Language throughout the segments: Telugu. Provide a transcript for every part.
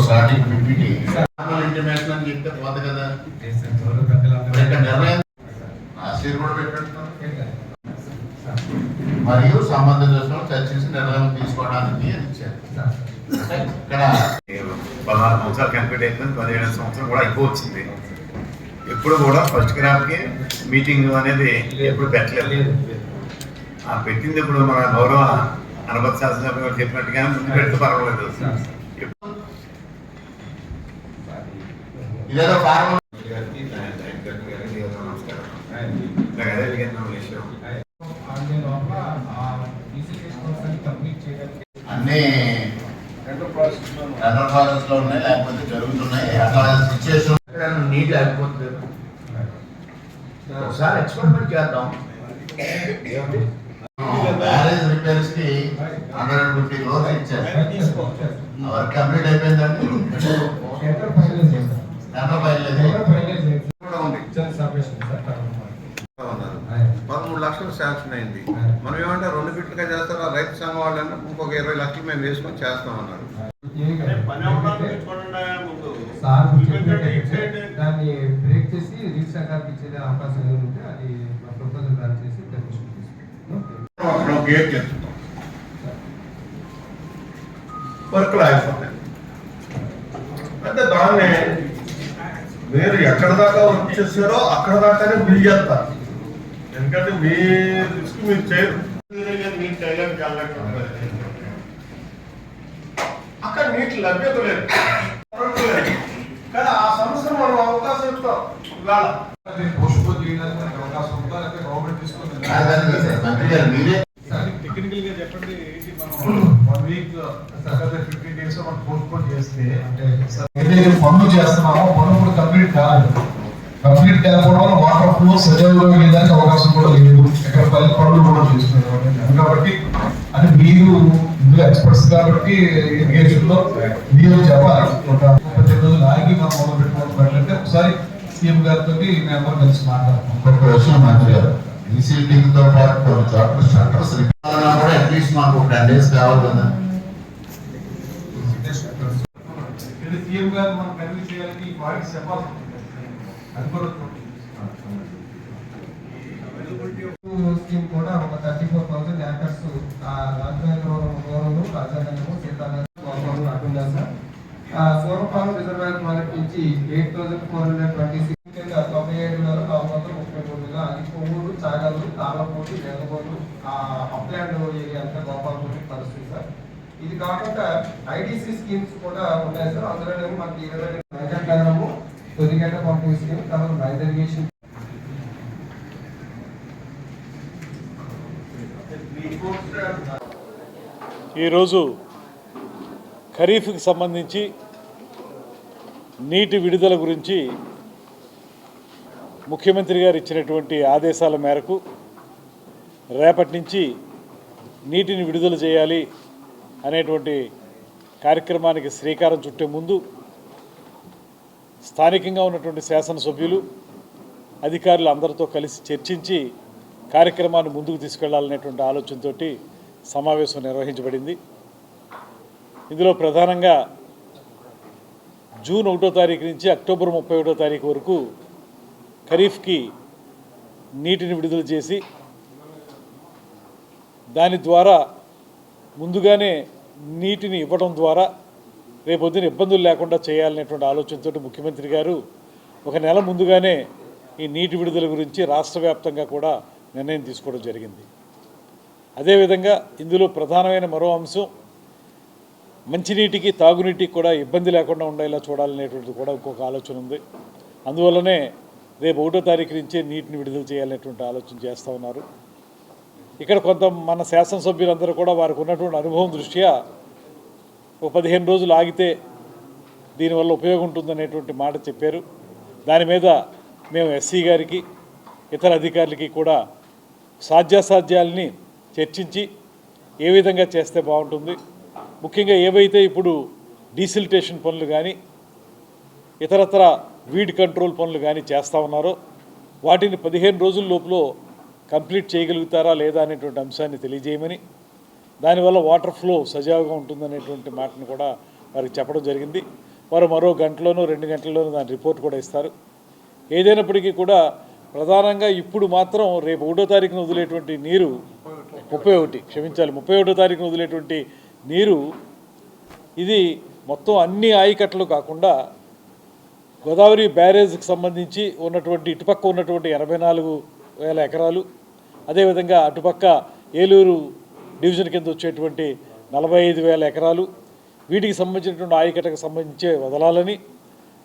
స్టార్టింగ్ PPT ఇంటిమేషన్ అని చెప్తే పోదు కదా. నిర్ణయం ఆశీర్ కూడా పెట్టినట్టున్నారు. మరియు సంబంధ దశలో చర్చించి నిర్ణయం తీసుకోవడానికి అని ఇచ్చారు. ఇక్కడ 16 సంవత్సరాలు కంప్లీట్ అయిపోయింది, 17 సంవత్సరం కూడా అయిపోవచ్చింది. ఎప్పుడు కూడా ఫస్ట్ గ్రాఫ్కి మీటింగ్ అనేది ఎప్పుడు పెట్టలేదు. ఆ పెట్టింది ఇప్పుడు మన గౌరవ అనుభవ శాసనసభ్యులు గారు చెప్పినట్టుగా ముందు పెడితే పర్వాలేదు. అన్ని టెండర్ ప్రాసెస్ లో ఉన్నాయి, లేకపోతే జరుగుతున్నాయి. అట్లా సిచ్యువేషన్ నీట్ లేకపోతే ఒకసారి ఎక్స్పెరిమెంట్ చేద్దాం. బ్యారేజ్ రిపేర్స్ కి 150 crores ఇచ్చారు. వర్క్ కంప్లీట్ అయిపోయిందండి. టెండర్ ఫైల్ లేదు. 13 లక్షలు శాంక్షన్ అయింది. మనం ఏమంటే 2 ఫీట్లుగా చేస్తారా, రైతు సంఘం వాళ్ళన్నా ఇంకొక 20 లక్షలు మేము వేసుకొని చేస్తామన్నారు. దాన్ని బ్రేక్ చేసి రీసర్కార్కి ఇచ్చే అవకాశం ఏముంటే అది ప్రపోజల్ రన్ చేసి గేట్ చేస్తున్నాం, వర్క్లు అయిపోతాయి. అంటే దాన్ని మీరు ఎక్కడ దాకా వర్క్ చేస్తారో అక్కడ దాకానే బిల్ చేస్తారు. ఎందుకంటే మీ రిస్క్ మీరు చేయరు. మీరు చేయడానికి అక్కడ నీటి లభ్యత లేదు, కానీ ఆ సమస్యను మనం అవకాశం ఇస్తాం. పోస్ట్పోన్ చేయడానికి మనకి అవకాశం ఉందా, లేకపోతే గవర్నమెంట్ తీసుకుంటుంది? టెక్నికల్ గా చెప్పండి. మనం 1 వీక్ 15 days మనం పోస్ట్పోన్ చేస్తే అంటే ఏదైతే పనులు చేస్తున్నామో పనులు కూడా కంప్లీట్ కాకపోవడం వల్ల వాటర్ ఫ్లో సజావుగా వెళ్ళడానికి అవకాశం కూడా లేదు. ఎక్కడ పనులు కూడా చేస్తున్నారు కాబట్టి అని మీరు ఇందులో ఎక్స్పర్ట్స్ కాబట్టి ఇరిగేషన్ లో మీరు చెప్పాలి. ఒక 15 రోజులు ఆగి మనం మొదలు పెట్టుకోవాలంటే ఒకసారి సీఎం గారితో మేము కలిసి మాట్లాడతాం. ఒక విషయం మంత్రి గారు, రీసీటింగ్ తో పాటు కొన్ని చోట్ల షట్టర్స్ రిపేర్ కూడా అట్లీస్ట్ మాకు 10 days కావాలి కదా. సీఎం గారు మనం కన్వీన్ చేయాలని పాయింట్స్ చెప్పాలి. అది కూడా స్కీమ్ కూడా ఒక 34,000 acres రాజధాని రాజధాని సీతానగరం అటుందా సార్. సూరపాలెం రిజర్వాయర్ ప్రాజెక్ట్ నుంచి 8,426 97,433 అది కొవ్వూరు, చాగలు, తాళ్ళపూడి, నెలగోలు, అప్లాండ్ ఏరియా అంతా గోపాలపూడి పరిస్థితి సార్. ఇది కాకుండా IDC స్కీమ్స్ కూడా ఉన్నాయి సార్. అందులో మనకి 20 నగరము తొలిగడ్డ పంపింగ్ స్కీమ్, తర్వాత రైతు ఇరిగేషన్. ఈరోజు ఖరీఫ్కి సంబంధించి నీటి విడుదల గురించి ముఖ్యమంత్రి గారు ఇచ్చినటువంటి ఆదేశాల మేరకు రేపటి నుంచి నీటిని విడుదల చేయాలి అనేటువంటి కార్యక్రమానికి శ్రీకారం చుట్టే ముందు స్థానికంగా ఉన్నటువంటి శాసనసభ్యులు అధికారులు అందరితో కలిసి చర్చించి కార్యక్రమాన్ని ముందుకు తీసుకెళ్లాలనేటువంటి ఆలోచనతోటి సమావేశం నిర్వహించబడింది. ఇందులో ప్రధానంగా జూన్ 1వ తారీఖు నుంచి అక్టోబర్ 31వ తారీఖు వరకు ఖరీఫ్కి నీటిని విడుదల చేసి దాని ద్వారా ముందుగానే నీటిని ఇవ్వడం ద్వారా రేపొద్దున ఇబ్బందులు లేకుండా చేయాలనేటువంటి ఆలోచనతో ముఖ్యమంత్రి గారు ఒక నెల ముందుగానే ఈ నీటి విడుదల గురించి రాష్ట్ర వ్యాప్తంగా కూడా నిర్ణయం తీసుకోవడం జరిగింది. అదేవిధంగా ఇందులో ప్రధానమైన మరో అంశం మంచినీటికి తాగునీటికి కూడా ఇబ్బంది లేకుండా ఉండేలా చూడాలనేటువంటిది కూడా ఇంకొక ఆలోచన ఉంది. అందువల్లనే రేపు 1వ తారీఖు నుంచే నీటిని విడుదల చేయాలనేటువంటి ఆలోచన చేస్తూ ఉన్నారు. ఇక్కడ కొంత మన శాసనసభ్యులందరూ కూడా వారికి ఉన్నటువంటి అనుభవం దృష్ట్యా ఒక 15 రోజులు ఆగితే దీనివల్ల ఉపయోగం ఉంటుందనేటువంటి మాట చెప్పారు. దాని మీద మేము ఎస్సీ గారికి ఇతర అధికారులకి కూడా సాధ్యాసాధ్యాలని చర్చించి ఏ విధంగా చేస్తే బాగుంటుంది, ముఖ్యంగా ఏవైతే ఇప్పుడు డీసిల్టేషన్ పనులు కానీ ఇతరత్ర వీడ్ కంట్రోల్ పనులు కానీ చేస్తూ ఉన్నారో వాటిని 15 రోజుల లోపల కంప్లీట్ చేయగలుగుతారా లేదా అనేటువంటి అంశాన్ని తెలియజేయమని, దానివల్ల వాటర్ ఫ్లో సజావుగా ఉంటుందనేటువంటి మాటను కూడా వారికి చెప్పడం జరిగింది. వారు మరో గంటలోనూ 2 గంటల్లోనూ దాని రిపోర్ట్ కూడా ఇస్తారు. ఏదైనప్పటికీ కూడా ప్రధానంగా ఇప్పుడు మాత్రం రేపు 1వ తారీఖున వదిలేటువంటి నీరు 31 తారీఖున వదిలేటువంటి నీరు ఇది మొత్తం అన్ని ఆయకట్టలు కాకుండా గోదావరి బ్యారేజ్కి సంబంధించి ఉన్నటువంటి ఇటుపక్క ఉన్నటువంటి 84,000 ఎకరాలు, అదేవిధంగా అటుపక్క ఏలూరు డివిజన్ కింద వచ్చేటువంటి 45,000 ఎకరాలు, వీటికి సంబంధించినటువంటి ఆయకట్టకు సంబంధించే వదలాలని,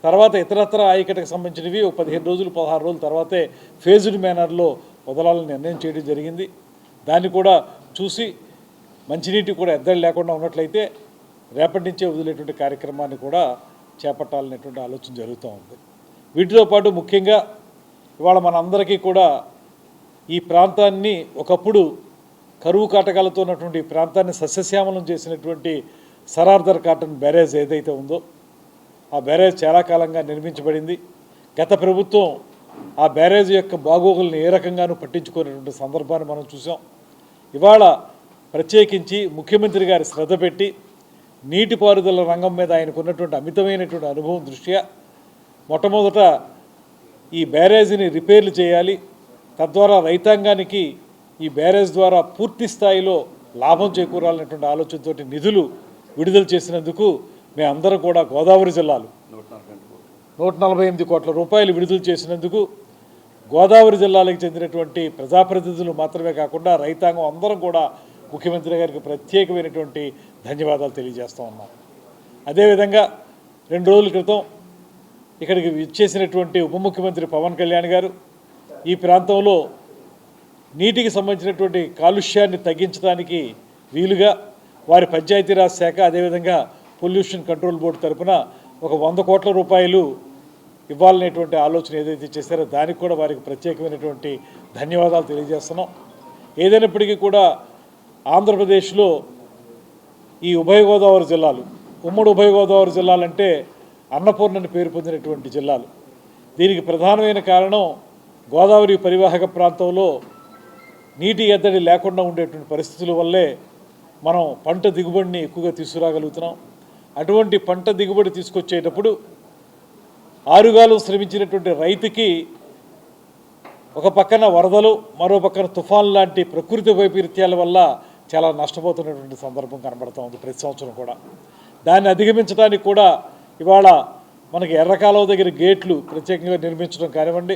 తర్వాత ఇతరత్ర ఆయకట్టకు సంబంధించినవి 15 రోజులు 16 రోజుల తర్వాతే ఫేజ్డ్ మేనర్లో వదలాలని నిర్ణయం చేయడం జరిగింది. దాన్ని కూడా చూసి మంచినీటి కూడా ఎద్దడి లేకుండా ఉన్నట్లయితే రేపటి నుంచే వదిలేటువంటి కార్యక్రమాన్ని కూడా చేపట్టాలనేటువంటి ఆలోచన జరుగుతూ ఉంది. వీటితో పాటు ముఖ్యంగా ఇవాళ మనందరికీ కూడా ఈ ప్రాంతాన్ని ఒకప్పుడు కరువు కాటకాలతో ఉన్నటువంటి ఈ ప్రాంతాన్ని సస్యశ్యామలం చేసినటువంటి సరార్దర్ కాటన్ బ్యారేజ్ ఏదైతే ఉందో ఆ బ్యారేజ్ చాలా కాలంగా నిర్మించబడింది. గత ప్రభుత్వం ఆ బ్యారేజ్ యొక్క బాగోగులను ఏ రకంగానూ పట్టించుకునేటువంటి సందర్భాన్ని మనం చూసాం. ఇవాళ ప్రత్యేకించి ముఖ్యమంత్రి గారి శ్రద్ధ పెట్టి నీటిపారుదల రంగం మీద ఆయనకు ఉన్నటువంటి అమితమైనటువంటి అనుభవం దృష్ట్యా మొట్టమొదట ఈ బ్యారేజీని రిపేర్లు చేయాలి, తద్వారా రైతాంగానికి ఈ బ్యారేజ్ ద్వారా పూర్తి స్థాయిలో లాభం చేకూరాలనేటువంటి ఆలోచనతో నిధులు విడుదల చేసినందుకు మేమందరం కూడా గోదావరి జిల్లాలు 148 కోట్ల రూపాయలు విడుదల చేసినందుకు గోదావరి జిల్లాలకు చెందినటువంటి ప్రజాప్రతినిధులు మాత్రమే కాకుండా రైతాంగం అందరం కూడా ముఖ్యమంత్రి గారికి ప్రత్యేకమైనటువంటి ధన్యవాదాలు తెలియజేస్తూ ఉన్నాం. అదేవిధంగా 2 రోజుల క్రితం ఇక్కడికి విచ్చేసినటువంటి ఉప ముఖ్యమంత్రి పవన్ కళ్యాణ్ గారు ఈ ప్రాంతంలో నీటికి సంబంధించినటువంటి కాలుష్యాన్ని తగ్గించడానికి వీలుగా వారి పంచాయతీరాజ్ శాఖ అదేవిధంగా పొల్యూషన్ కంట్రోల్ బోర్డు తరఫున ఒక 100 కోట్ల రూపాయలు ఇవ్వాలనేటువంటి ఆలోచన ఏదైతే చేశారో దానికి కూడా వారికి ప్రత్యేకమైనటువంటి ధన్యవాదాలు తెలియజేస్తున్నాం. ఏదైనప్పటికీ కూడా ఆంధ్రప్రదేశ్లో ఈ ఉభయ గోదావరి జిల్లాలు, ఉమ్మడి ఉభయ గోదావరి జిల్లాలంటే అన్నపూర్ణని పేరు పొందినటువంటి జిల్లాలు. దీనికి ప్రధానమైన కారణం గోదావరి పరివాహక ప్రాంతంలో నీటి ఎద్దడి లేకుండా ఉండేటువంటి పరిస్థితుల వల్లే మనం పంట దిగుబడిని ఎక్కువగా తీసుకురాగలుగుతున్నాం. అటువంటి పంట దిగుబడి తీసుకొచ్చేటప్పుడు ఆరుగాలం శ్రమించినటువంటి రైతుకి ఒక పక్కన వరదలు, మరో పక్కన తుఫాన్ లాంటి ప్రకృతి వైపరీత్యాల వల్ల చాలా నష్టపోతున్నటువంటి సందర్భం కనబడుతూ ఉంది ప్రతి సంవత్సరం కూడా. దాన్ని అధిగమించడానికి కూడా ఇవాళ మనకి ఎర్రకాలువ దగ్గర గేట్లు ప్రత్యేకంగా నిర్మించడం కానివ్వండి,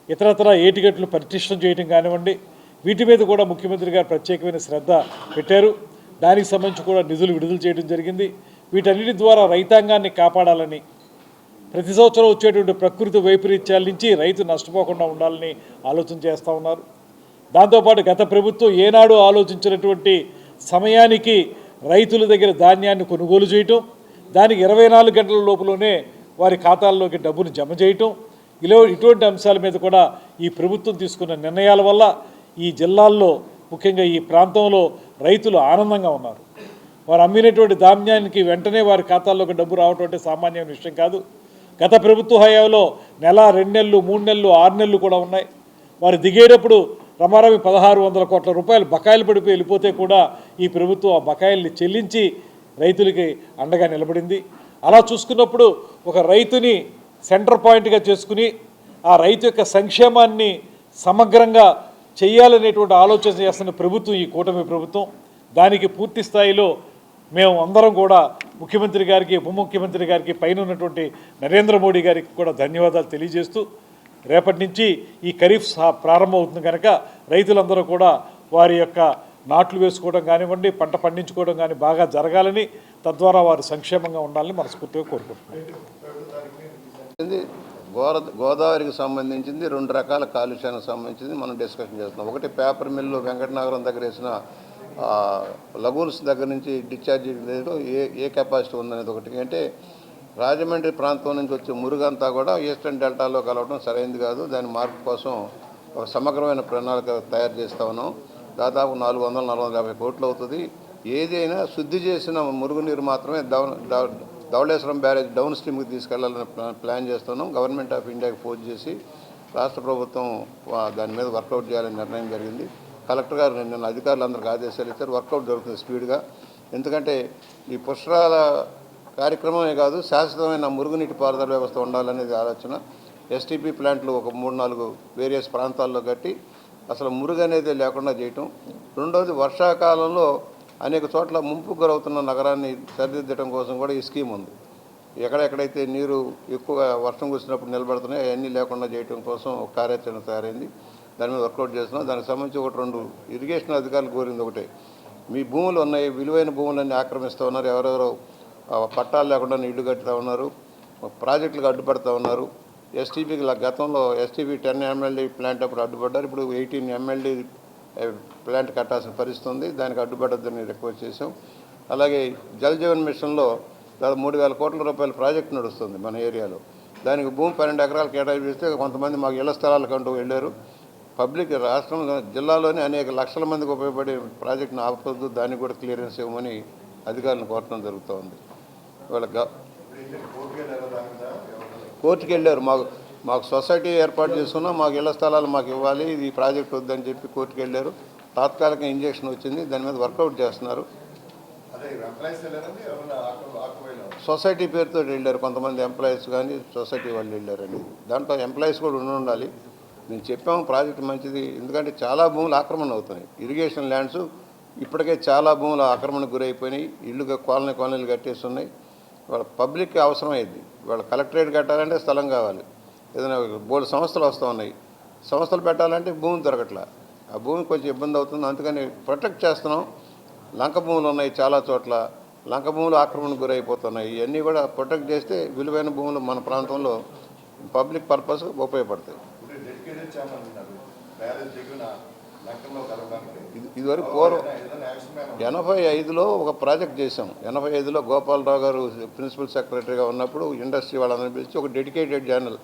ఇతరత్ర ఏటిగట్లు పరిశీలన చేయడం కానివ్వండి, వీటి మీద కూడా ముఖ్యమంత్రి గారు ప్రత్యేకమైన శ్రద్ధ పెట్టారు. దానికి సంబంధించి కూడా నిధులు విడుదల చేయడం జరిగింది. వీటన్నిటి ద్వారా రైతాంగాన్ని కాపాడాలని, ప్రతి సంవత్సరం వచ్చేటువంటి ప్రకృతి వైపరీత్యాల నుంచి రైతు నష్టపోకుండా ఉండాలని ఆలోచన చేస్తూ ఉన్నారు. దాంతోపాటు గత ప్రభుత్వం ఏనాడు ఆలోచించినటువంటి సమయానికి రైతుల దగ్గర ధాన్యాన్ని కొనుగోలు చేయటం, దానికి 24 గంటల లోపలనే వారి ఖాతాల్లోకి డబ్బును జమ చేయటం, ఇటువంటి అంశాల మీద కూడా ఈ ప్రభుత్వం తీసుకున్న నిర్ణయాల వల్ల ఈ జిల్లాల్లో ముఖ్యంగా ఈ ప్రాంతంలో రైతులు ఆనందంగా ఉన్నారు. వారు అమ్మినటువంటి ధాన్యానికి వెంటనే వారి ఖాతాల్లోకి డబ్బు రావటం అంటే సామాన్యమైన విషయం కాదు. గత ప్రభుత్వ హయాంలో నెల, 2 నెలలు, 3 నెలలు, 6 నెలలు కూడా ఉన్నాయి. వారు దిగేటప్పుడు రమారవి 1,600 కోట్ల రూపాయలు బకాయిలు పడిపోయి వెళ్ళిపోతే కూడా ఈ ప్రభుత్వం ఆ బకాయిల్ని చెల్లించి రైతులకి అండగా నిలబడింది. అలా చూసుకున్నప్పుడు ఒక రైతుని సెంటర్ పాయింట్గా చేసుకుని ఆ రైతు యొక్క సంక్షేమాన్ని సమగ్రంగా చేయాలనేటువంటి ఆలోచన చేస్తున్న ప్రభుత్వం ఈ కూటమి ప్రభుత్వం. దానికి పూర్తి స్థాయిలో మేము అందరం కూడా ముఖ్యమంత్రి గారికి, ఉప ముఖ్యమంత్రి గారికి, పైన ఉన్నటువంటి నరేంద్ర మోడీ గారికి కూడా ధన్యవాదాలు తెలియజేస్తూ రేపటి నుంచి ఈ ఖరీఫ్ ప్రారంభమవుతుంది కనుక రైతులందరూ కూడా వారి యొక్క నాట్లు వేసుకోవడం కానివ్వండి, పంట పండించుకోవడం కానీ బాగా జరగాలని, తద్వారా వారు సంక్షేమంగా ఉండాలని మనస్ఫూర్తిగా కోరుకుంటున్నాను. గోదావరికి సంబంధించింది 2 రకాల కాలుష్యానికి సంబంధించింది మనం డిస్కషన్ చేస్తున్నాం. ఒకటి పేపర్ మిల్లు వెంకటనగరం దగ్గర వేసిన లగూన్స్ దగ్గర నుంచి డిశ్చార్జ్ ఏ కెపాసిటీ ఉందనేది ఒకటి. అంటే రాజమండ్రి ప్రాంతం నుంచి వచ్చే మురుగంతా కూడా ఈస్టర్న్ డెల్టాలో కలవడం సరైనది కాదు. దాని మార్పు కోసం ఒక సమగ్రమైన ప్రణాళిక తయారు చేస్తా ఉన్నాం. దాదాపు 400-450 కోట్లు అవుతుంది. ఏదైనా శుద్ధి చేసిన మురుగునీరు మాత్రమే ధవళేశ్వరం బ్యారేజ్ డౌన్ స్ట్రీమ్కి తీసుకెళ్లాలని ప్లాన్ చేస్తున్నాం. గవర్నమెంట్ ఆఫ్ ఇండియాకి ఫోన్ చేసి రాష్ట్ర ప్రభుత్వం దాని మీద వర్కౌట్ చేయాలని నిర్ణయం జరిగింది. కలెక్టర్ గారు నిన్న అధికారులందరికీ ఆదేశాలు ఇచ్చారు. వర్కౌట్ జరుగుతుంది స్పీడ్గా. ఎందుకంటే ఈ పుష్కరాల కార్యక్రమమే కాదు, శాశ్వతమైన మురుగునీటి పారుదల వ్యవస్థ ఉండాలనేది ఆలోచన. ఎస్టీపీ ప్లాంట్లు ఒక 3-4 వేరియస్ ప్రాంతాల్లో కట్టి అసలు మురుగు అనేది లేకుండా చేయటం. రెండవది, వర్షాకాలంలో అనేక చోట్ల ముంపుకు గురవుతున్న నగరాన్ని సరిదిద్దడం కోసం కూడా ఈ స్కీమ్ ఉంది. ఎక్కడెక్కడైతే నీరు ఎక్కువగా వర్షం కురిసినప్పుడు నిలబడుతున్నాయో అవన్నీ లేకుండా చేయడం కోసం ఒక కార్యాచరణ తయారైంది. దాని మీద వర్కౌట్ చేస్తున్నాం. దానికి సంబంధించి 1-2 ఇరిగేషన్ అధికారులు కోరింది ఒకటే, మీ భూములు ఉన్నాయి, విలువైన భూములన్నీ ఆక్రమిస్తూ ఉన్నారు, ఎవరెవరో పట్టాలు లేకుండా ఇళ్ళు కట్టుతూ ఉన్నారు, ప్రాజెక్టులకు అడ్డుపడుతూ ఉన్నారు. ఎస్టీపీకి గతంలో ఎస్టీపీ 10 MLD ప్లాంట్ అప్పుడు అడ్డుపడ్డారు, ఇప్పుడు 18 MLD ప్లాంట్ కట్టాల్సిన పరిస్థితి ఉంది. దానికి అడ్డుపడద్దని రిక్వెస్ట్ చేసాం. అలాగే జల్ జీవన్ మిషన్లో దాదాపు 3,000 కోట్ల రూపాయల ప్రాజెక్టు నడుస్తుంది మన ఏరియాలో. దానికి భూమి 12 ఎకరాలు కేటాయిస్తే కొంతమంది మాకు ఇళ్ల స్థలాలకంటూ వెళ్ళారు. పబ్లిక్ రాష్ట్రంలో జిల్లాలోనే అనేక లక్షల మందికి ఉపయోగపడే ప్రాజెక్టును ఆపొద్దు, దానికి కూడా క్లియరెన్స్ ఇవ్వమని అధికారులను కోరడం జరుగుతూ ఉంది. వాళ్ళ కోర్టుకు వెళ్ళారు. మాకు సొసైటీ ఏర్పాటు చేసుకున్నాం, మాకు ఇళ్ల స్థలాలు మాకు ఇవ్వాలి, ఇది ప్రాజెక్ట్ వద్దని చెప్పి కోర్టుకు వెళ్ళారు. తాత్కాలిక ఇంజెక్షన్ వచ్చింది, దాని మీద వర్కౌట్ చేస్తున్నారు. సొసైటీ పేరుతో వెళ్ళారు, కొంతమంది ఎంప్లాయీస్ కానీ సొసైటీ వాళ్ళు వెళ్ళారండి. దాంట్లో ఎంప్లాయీస్ కూడా ఉండాలి. మేము చెప్పాము ప్రాజెక్ట్ మంచిది, ఎందుకంటే చాలా భూములు ఆక్రమణ అవుతున్నాయి. ఇరిగేషన్ ల్యాండ్స్ ఇప్పటికే చాలా భూములు ఆక్రమణకు గురైపోయినాయి, ఇళ్ళుగా కాలనీలు కట్టేస్తున్నాయి. వాళ్ళ పబ్లిక్ అవసరం అయింది. వాళ్ళ కలెక్టరేట్ కట్టాలంటే స్థలం కావాలి, ఏదైనా బోర్డు సంస్థలు వస్తూ ఉన్నాయి, సంస్థలు పెట్టాలంటే భూమి దొరకట్లా, ఆ భూమి కొంచెం ఇబ్బంది అవుతుంది. అందుకని ప్రొటెక్ట్ చేస్తున్నాం. లంక భూములు ఉన్నాయి చాలా చోట్ల, లంక భూములు ఆక్రమణకు గురైపోతున్నాయి. ఇవన్నీ కూడా ప్రొటెక్ట్ చేస్తే విలువైన భూములు మన ప్రాంతంలో పబ్లిక్ పర్పస్ ఉపయోగపడతాయి. ఇదివరకు పూర్వం 85లో ఒక ప్రాజెక్ట్ చేసాం. 85లో గోపాలరావు గారు ప్రిన్సిపల్ సెక్రటరీగా ఉన్నప్పుడు ఇండస్ట్రీ వాళ్ళని పిలిచి ఒక డెడికేటెడ్ ఛానల్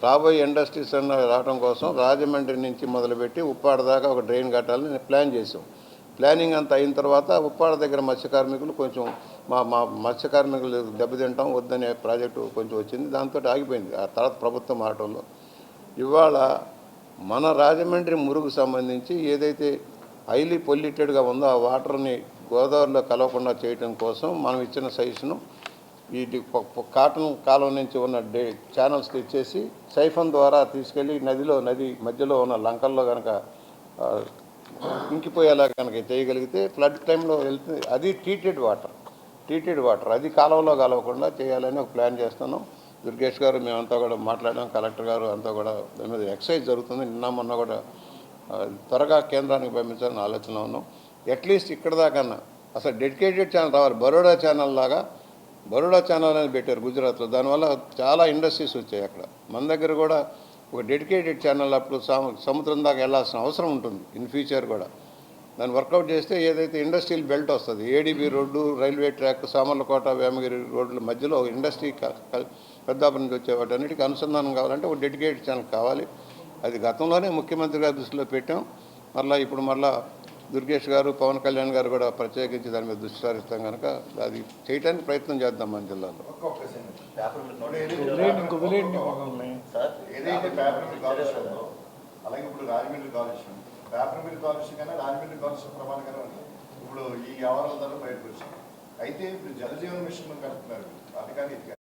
రాబోయే ఇండస్ట్రీస్ రావడం కోసం రాజమండ్రి నుంచి మొదలుపెట్టి ఉప్పాడ దాకా ఒక డ్రైన్ కట్టాలని ప్లాన్ చేసాం. ప్లానింగ్ అంతా అయిన తర్వాత ఉప్పాడ దగ్గర మత్స్య కార్మికులు కొంచెం మా మత్స్య కార్మికులు దెబ్బతింటాం వద్దనే ప్రాజెక్టు కొంచెం వచ్చింది, దాంతో ఆగిపోయింది. ఆ తర్వాత ప్రభుత్వం మాటల్లో ఇవాళ మన రాజమండ్రి మురుగు సంబంధించి ఏదైతే హైలీ పొల్యూటెడ్గా ఉందో ఆ వాటర్ని గోదావరిలో కలవకుండా చేయడం కోసం మనం ఇచ్చిన సజెషను ఈ కాటన్ కాలం నుంచి ఉన్న ఛానల్స్ తెచ్చేసి సైఫన్ ద్వారా తీసుకెళ్ళి నది మధ్యలో ఉన్న లంకల్లో కనుక ఇంకిపోయేలా కనుక చేయగలిగితే ఫ్లడ్ టైంలో వెళ్తుంది. అది ట్రీటెడ్ వాటర్ అది కాలువలో కలవకుండా చేయాలని ఒక ప్లాన్ చేస్తున్నాం. దుర్గేష్ గారు మేమంతా కూడా మాట్లాడాం, కలెక్టర్ గారు అంతా కూడా దాని మీద ఎక్సైజ్ జరుగుతుంది. మొన్న కూడా త్వరగా కేంద్రానికి పంపించాలని ఆలోచనలో ఉన్నాం. అట్లీస్ట్ ఇక్కడ దాకన్నా అసలు డెడికేటెడ్ ఛానల్ రావాలి. బరోడా ఛానల్ అనేది పెట్టారు గుజరాత్లో, దానివల్ల చాలా ఇండస్ట్రీస్ వచ్చాయి అక్కడ. మన దగ్గర కూడా ఒక డెడికేటెడ్ ఛానల్ అప్పుడు సముద్రం దాకా వెళ్ళాల్సిన అవసరం ఉంటుంది ఇన్ ఫ్యూచర్ కూడా. దాన్ని వర్కౌట్ చేస్తే ఏదైతే ఇండస్ట్రియల్ బెల్ట్ వస్తుంది, ADB road, railway track, Samarlakota, Vemagiri రోడ్ల మధ్యలో ఇండస్ట్రీ పెద్దాపురం నుంచి వచ్చే వాటన్నిటికీ అనుసంధానం కావాలంటే ఒక డెడికేటెడ్ ఛానల్ కావాలి. అది గతంలోనే ముఖ్యమంత్రి గారి దృష్టిలో పెట్టాం. ఇప్పుడు దుర్గేష్ గారు, పవన్ కళ్యాణ్ గారు కూడా ప్రత్యేకించి దాని మీద దృష్టి సారిస్తాం కనుక అది చేయడానికి ప్రయత్నం చేద్దాం మన జిల్లాలో. ఏదైతే పేపర్ మిల్ కాలుష్యం ఉందో అలాగే ఇప్పుడు రాజమండ్రి కాలుష్యం, పేపర్ మిల్ కాలుష్యం కన్నా రాజమండ్రి కాలుష్యం ప్రమాదకరం అని ఇప్పుడు ఈ వ్యవహారాల ద్వారా బయటకు వచ్చాం. అయితే ఇప్పుడు జలజీవన్ మిషన్ కలుపుతున్నారు అధికారి